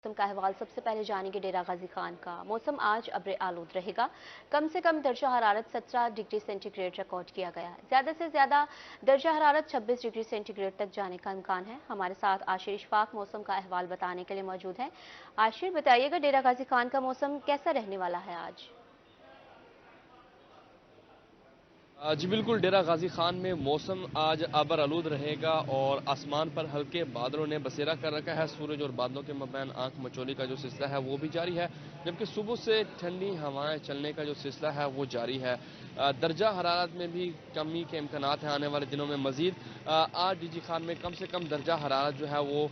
मौसम का अहवाल सबसे पहले जानेंगे डेरा गाजी खान का। मौसम आज अब्र आलूद रहेगा। कम से कम दर्जा हरारत 17 डिग्री सेंटीग्रेड रिकॉर्ड किया गया है। ज्यादा से ज्यादा दर्जा हरारत 26 डिग्री सेंटीग्रेड तक जाने का इम्कान है। हमारे साथ आशिर इशफाक मौसम का अहवाल बताने के लिए मौजूद हैं। आशिर, बताइएगा डेरा गाजी खान का मौसम कैसा रहने वाला है आज? जी बिल्कुल, डेरा गाजी खान में मौसम आज अबर आलूद रहेगा और आसमान पर हल्के बादलों ने बसेरा कर रखा है। सूरज और बादलों के मबैन आंख मचोली का जो सिलसिला है वो भी जारी है, जबकि सुबह से ठंडी हवाएं चलने का जो सिलसिला है वो जारी है। दर्जा हरारत में भी कमी के इम्कानात हैं आने वाले दिनों में मजीद। आज डीजी खान में कम से कम दर्जा हरारत जो है वो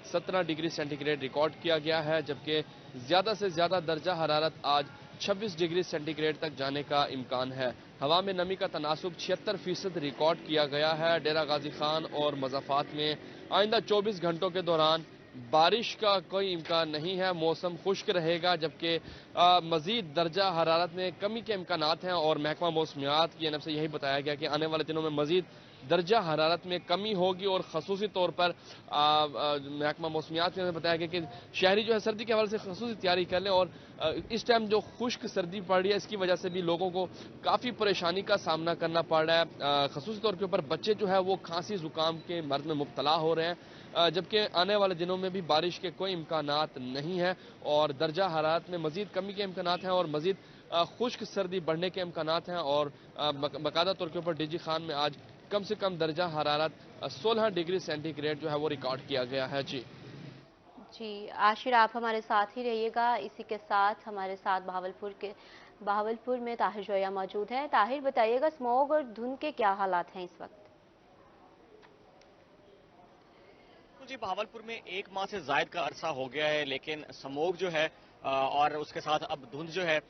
17 डिग्री सेंटीग्रेड रिकॉर्ड किया गया है, जबकि ज़्यादा से ज़्यादा दर्जा हरारत आज 26 डिग्री सेंटीग्रेड तक जाने का इम्कान है। हवा में नमी का तनासुब 76% रिकॉर्ड किया गया है। डेरा गाजी खान और मज़ाफ़ात में आइंदा 24 घंटों के दौरान बारिश का कोई इम्कान नहीं है। मौसम खुश्क रहेगा, जबकि मज़ीद दर्जा हरारत में कमी के इम्कानात हैं और महकमा मौसमियात की जानब से यही बताया गया कि आने वाले दिनों में मज़ीद दर्जा हरारत में कमी होगी और खसूसी तौर पर महकमा मौसमियात ने बताया गया कि शहरी जो है सर्दी के हवाले से खसूसी तैयारी कर लें। और इस टाइम जो खुश्क सर्दी पड़ रही है इसकी वजह से भी लोगों को काफ़ी परेशानी का सामना करना पड़ रहा है। खसूसी तौर के ऊपर बच्चे जो है वो खांसी जुकाम के मर्ज में मुब्तला हो रहे हैं, जबकि आने वाले दिनों में भी बारिश के कोई इम्कानात नहीं है और दर्जा हरारत में मजीद कमी के इम्कानात हैं और मजीद खुश्क सर्दी बढ़ने के इम्कानात हैं। और बाकायदा तौर के ऊपर डीजी खान में आज कम से कम दर्जा हरारत 16 डिग्री सेंटीग्रेड जो है वो रिकॉर्ड किया गया है। जी जी आशिर, आप हमारे साथ ही रहिएगा। इसी के साथ हमारे साथ बहावलपुर में ताहिर जोया मौजूद है। ताहिर, बताइएगा स्मॉग और धुंध के क्या हालात हैं इस वक्त? जी, बहावलपुर में 1 माह से जायद का अरसा हो गया है, लेकिन स्मोग जो है और उसके साथ अब धुंध जो है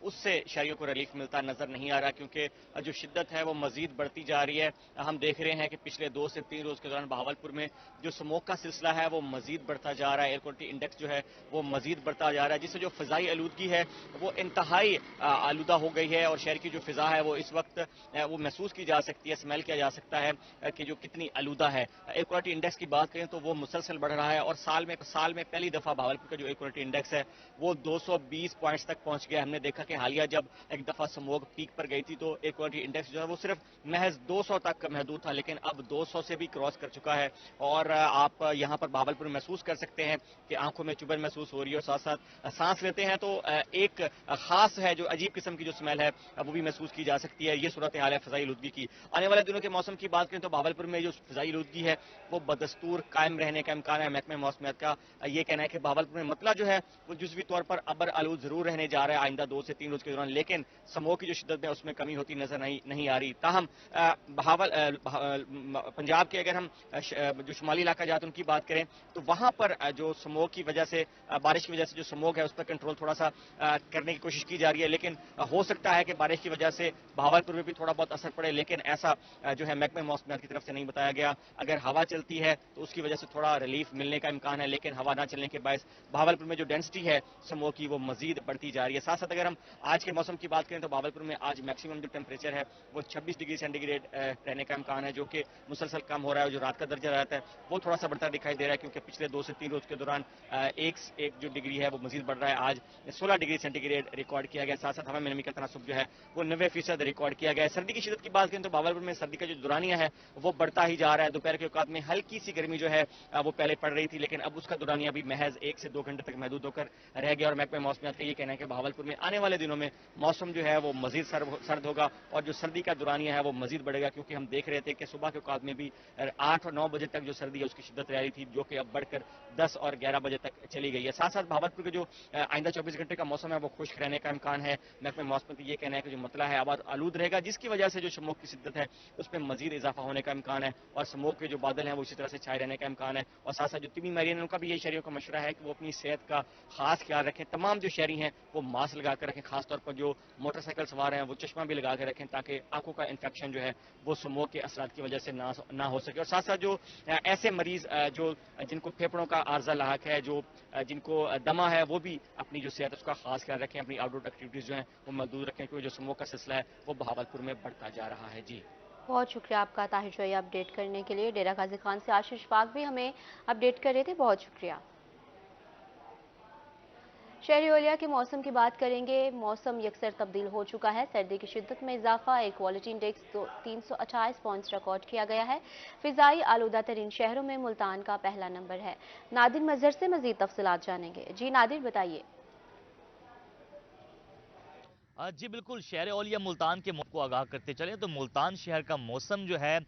उससे शहरियों को रिलीफ मिलता नजर नहीं आ रहा, क्योंकि जो शिद्दत है वो मजीद बढ़ती जा रही है। हम देख रहे हैं कि पिछले 2 से 3 रोज के दौरान बहावलपुर में जो स्मोक का सिलसिला है वो मजीद बढ़ता जा रहा है। एयर क्वालिटी इंडेक्स जो है वो मजीद बढ़ता जा रहा है, जिससे जो फिजाई आलूदगी है वो इंतहाई आलूदा हो गई है और शहर की जो फिजा है वो इस वक्त वो महसूस की जा सकती है, स्मेल किया जा सकता है कि जो कितनी आलूदा है। एयर क्वालिटी इंडेक्स की बात करें तो वो मुसलसल बढ़ रहा है और साल में पहली दफा बहावलपुर का जो एयर क्वालिटी इंडेक्स है वो 220 पॉइंट्स तक पहुंच गया। हमने देखा कि हालिया जब एक दफा स्मोग पीक पर गई थी तो एयर क्वालिटी इंडेक्स जो है वो सिर्फ महज 200 तक महदूद था, लेकिन अब 200 से भी क्रॉस कर चुका है। और आप यहां पर बहावलपुर में महसूस कर सकते हैं कि आंखों में चुभन महसूस हो रही है और साथ साथ सांस लेते हैं तो एक खास है जो अजीब किस्म की जो स्मेल है वो भी महसूस की जा सकती है। ये सूरत हाल है फिजाई आलूदगी की। आने वाले दिनों के मौसम की बात करें तो बहावलपुर में जो फिजाई आलूदगी है वो बदस्तूर कायम रहने का इम्कान है। महकमे मौसमियात का ये कहना है कि बहावलपुर में मतला जो है वो जुजवी तौर पर अबर आलूद जरूर रहने जा रहा है आइंदा 2 से 3 रोज के दौरान, लेकिन स्मोग की जो शिद्दत है उसमें कमी होती नजर नहीं आ रही। ताहम पंजाब के अगर हम जो शुमाली इलाका जाते हैं उनकी बात करें तो वहां पर जो स्मोग की वजह से बारिश की वजह से जो स्मोग है उस पर कंट्रोल थोड़ा सा करने की कोशिश की जा रही है, लेकिन हो सकता है कि बारिश की वजह से बहावलपुर में भी थोड़ा बहुत असर पड़े, लेकिन ऐसा जो है महकमे मौसमियात की तरफ से नहीं बताया गया। अगर हवा चलती है तो उसकी वजह से थोड़ा रिलीफ मिलने का इम्कान है, लेकिन हवा ना चलने के बायस बहावलपुर में जो डेंसिटी है स्मोग की वो मजीद बढ़ती जा रही है। साथ साथ अगर हम आज के मौसम की बात करें तो बहावलपुर में आज मैक्सिमम जो टेम्परेचर है वो 26 डिग्री सेंटीग्रेड रहने का इम्कान है, जो कि मुसलसल कम हो रहा है। जो रात का दर्जा रहता है वो थोड़ा सा बढ़ता दिखाई दे रहा है, क्योंकि पिछले 2 से 3 रोज के दौरान एक जो डिग्री है वो मजीद बढ़ रहा है। आज 16 डिग्री सेंटीग्रेड रिकॉर्ड किया गया। साथ साथ हवा में नमी का तनासुब जो है वो 90% रिकॉर्ड किया गया है। सर्दी की शिद्दत की बात करें तो बहावलपुर में सर्दी का जो दुरानिया है वो बढ़ता ही जा रहा है। दोपहर के औकात में हल्की सी गर्मी जो है वो पहले पड़ रही थी, लेकिन अब उसका दुरानिया भी महज 1 से 2 घंटे तक महदूद होकर रह गया। और महकमे मौसमियात का ये कहना है कि बहावलपुर में आने वाले दिनों में मौसम जो है वो मजीद सर्द होगा और जो सर्दी का दुरानिया है वो मजीद बढ़ेगा, क्योंकि हम देख रहे थे कि सुबह के औकात में भी 8 और 9 बजे तक जो सर्दी है उसकी शिद्दत रही थी, जो कि अब बढ़कर 10 और 11 बजे तक चली गई है। साथ साथ बहावलपुर के जो आइंदा 24 घंटे का मौसम है वो खुश्क रहने का इम्कान है। महकमे मौसम का ये कहना है कि जो मतला है आबाद आलूद रहेगा, जिसकी वजह से जो स्मोक की शिद्दत है उसमें मजीद इजाफा होने का इम्कान है और स्मोक के जो बादल हैं वो इसी तरह से छाए रहने का इम्कान है। और साथ साथ जो तिमी मैरियन उनका भी ये शहरियों का मशवरा है कि वो अपनी सेहत का खास ख्याल रखें। तमाम जो शहरी हैं वो मास्क लगा कर रखें, खासतौर पर जो मोटरसाइकिल सवार हैं वो चश्मा भी लगा कर रखें, ताकि आंखों का इन्फेक्शन जो है वो स्मोक के असरात की वजह से ना हो सके। और साथ साथ जो ऐसे मरीज जो जिनको फेफड़ों का आर्जा लाक है, जो जिनको दमा है, वो भी अपनी जो सेहत है उसका खास ख्याल रखें, अपनी आउटडोर एक्टिविटीज जो है वो महदूद रखें, क्योंकि जो स्मोक का सिलसिला है वो बहावलपुर में बढ़ता जा रहा है। जी बहुत शुक्रिया आपका ताहिर जोया अपडेट करने के लिए। डेरा गाजी खान से आशीष पाक भी हमें अपडेट कर रहे थे। बहुत शुक्रिया। शहरी ओलिया के मौसम की बात करेंगे। मौसम यकसर तब्दील हो चुका है। सर्दी की शिद्दत में इजाफा, air quality index 328 points record किया गया है। फिजाई आलूदा तरीन शहरों में मुल्तान का पहला नंबर है। नादिर मजहर से मजीद तफसीलात जानेंगे। जी नादिर, बताइए। जी बिल्कुल, शहर औलिया मुल्तान के मौसम को आगाह करते चले तो मुल्तान शहर का मौसम जो है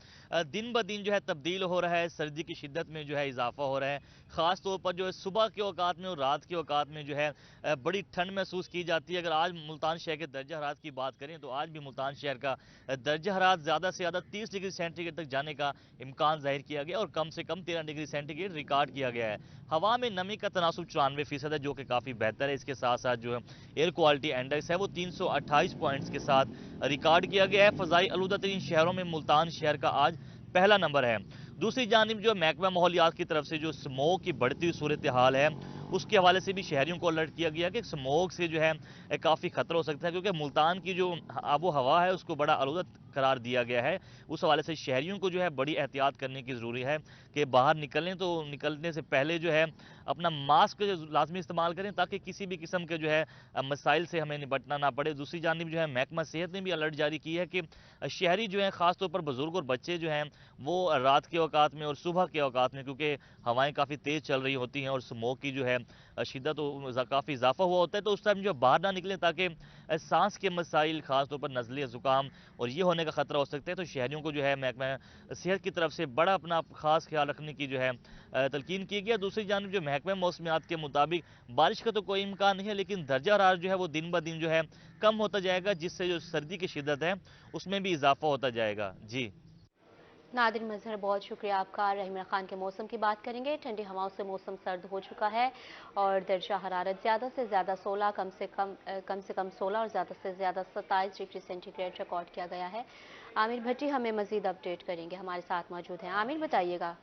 दिन ब दिन जो है तब्दील हो रहा है। सर्दी की शिद्दत में जो है इजाफा हो रहा है। ख़ास तौर पर जो है सुबह के औकात में और रात के औकात में जो है बड़ी ठंड महसूस की जाती है। अगर आज मुल्तान शहर के दर्जा हरारत की बात करें तो आज भी मुल्तान शहर का दर्जा हरारत ज़्यादा से ज़्यादा 30 डिग्री सेंटीग्रेड तक जाने का इम्कान जाहिर किया गया और कम से कम 13 डिग्री सेंटीग्रेड रिकॉर्ड किया गया है। हवा में नमी का तनासुब 94% है, जो कि काफ़ी बेहतर है। इसके साथ साथ जो है एयर क्वालिटी इंडेक्स है वो 328 पॉइंट्स के साथ रिकॉर्ड किया गया है। फजाई आलूदा तरीन शहरों में मुल्तान शहर का आज पहला नंबर है। दूसरी जानिब जो महकमा माहौलियात की तरफ से जो स्मोक की बढ़ती हुई सूरत हाल है उसके हवाले से भी शहरियों को अलर्ट किया गया कि स्मोक से जो है काफ़ी खतरा हो सकता है, क्योंकि मुल्तान की जो आबो हवा है उसको बड़ा आलूदा करार दिया गया है। उस हवाले से शहरियों को जो है बड़ी एहतियात करने की ज़रूरी है कि बाहर निकलें तो निकलने से पहले जो है अपना मास्क लाजमी इस्तेमाल करें, ताकि किसी भी किस्म के जो है मसाइल से हमें निपटना ना पड़े। दूसरी जानिब जो है महकमा सेहत ने भी अलर्ट जारी की है कि शहरी जो है ख़ासतौर पर बुजुर्ग और बच्चे जो हैं वो रात के औकात में और सुबह के औकात में, क्योंकि हवाएं काफ़ी तेज़ चल रही होती हैं और स्मोक की जो है शिद्दत काफ़ी इजाफा हुआ होता है, तो उस टाइम जो बाहर ना निकलें ताकि सांस के मसाइल ख़ासतौर पर नज़ले ज़ुकाम और ये होने का ख़तरा हो सकता है। तो शहरियों को जो है महकमा सेहत की तरफ से बड़ा अपना ख़ास ख्याल रखने की जो है तलकीन की गई। दूसरी जानिब जो महकमा मौसमियात के मुताबिक बारिश का तो कोई इम्कान नहीं है, लेकिन दर्जा हरारत जो है वो दिन ब दिन जो है कम होता जाएगा, जिससे जो सर्दी की शिद्दत है उसमें भी इजाफा होता जाएगा। जी नादिर मजहर, बहुत शुक्रिया आपका। रहीम खान के मौसम की बात करेंगे। ठंडी हवाओं से मौसम सर्द हो चुका है और दर्जा हरारत ज़्यादा से ज़्यादा 16, कम से कम 16 और ज़्यादा से ज़्यादा 27 डिग्री सेंटीग्रेड रिकॉर्ड किया गया है। आमिर भट्टी हमें मज़ीद अपडेट करेंगे, हमारे साथ मौजूद हैं। आमिर, बताइएगा।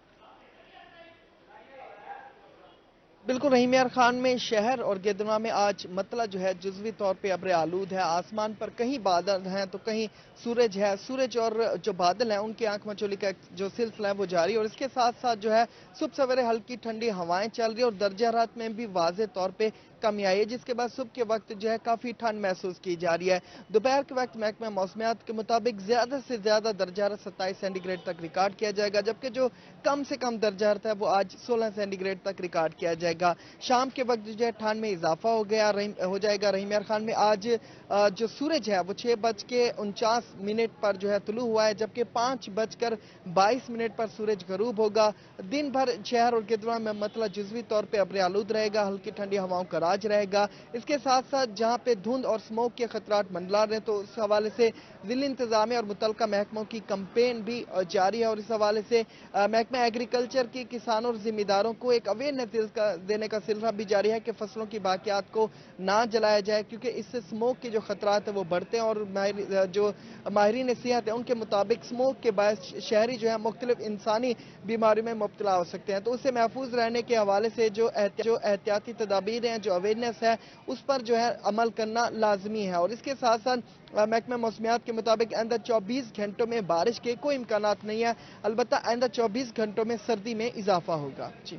बिल्कुल, रहीम यार खान में शहर और गिरदमा में आज मतला जो है जुज़वी तौर पे अब्र आलूद है। आसमान पर कहीं बादल हैं तो कहीं सूरज है। सूरज और जो बादल हैं उनकी आंख मचोली का जो सिलसिला है वो जारी है और इसके साथ साथ जो है सुबह सवेरे हल्की ठंडी हवाएं चल रही है और दर्जा रात में भी वाज़े तौर पे कमी आई है, जिसके बाद सुबह के वक्त जो है काफ़ी ठंड महसूस की जा रही है। दोपहर के वक्त महकमा मौसमियात के मुताबिक ज़्यादा से ज़्यादा दर्जा हरारत 27 सेंटीग्रेड तक रिकॉर्ड किया जाएगा, जबकि जो कम से कम दर्जा हरारत है वो आज 16 सेंटीग्रेड तक रिकॉर्ड किया जाएगा। शाम के वक्त जो है ठंड में इजाफा हो जाएगा। रहीम यार खान में आज जो सूरज है वो 6:49 पर जो है तुलू हुआ है, जबकि 5:22 पर सूरज गरूब होगा। दिन भर शहर और गिरदमा में मतला जुज़वी तौर पे अब्र आलूद रहेगा, हल्की ठंडी हवाओं का राज रहेगा। इसके साथ साथ जहां पे धुंध और स्मोक के खतरात मंडला रहे हैं तो उस हवाले से जिला इंतजामिया और मुतलका महकमों की कंपेन भी जारी है और इस हवाले से महकमा एग्रीकल्चर की किसानों और जिम्मेदारों को एक अवेयरनेस देने का सिलसिला भी जारी है कि फसलों की बाकियात को ना जलाया जाए, क्योंकि इससे स्मोक के जो खतरात है वो बढ़ते हैं और जो माहिरीन सेहत है उनके मुताबिक स्मोक के बायस शहरी जो है मुख्तलिफ इंसानी बीमारियों में मुब्तला हो सकते हैं। तो उससे महफूज रहने के हवाले से जो एहतियाती तदाबीर हैं, जो अवेयरनेस है, उस पर जो है अमल करना लाजमी है। और इसके साथ साथ महकमा मौसमियात के मुताबिक आइंदा 24 घंटों में बारिश के कोई इम्कानात नहीं है, अलबत्ता आइंदा 24 घंटों में सर्दी में इजाफा होगा। जी,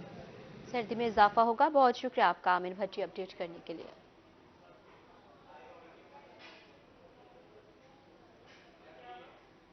सर्दी में इजाफा होगा। बहुत शुक्रिया आपका आमिर भट्टी अपडेट करने के लिए।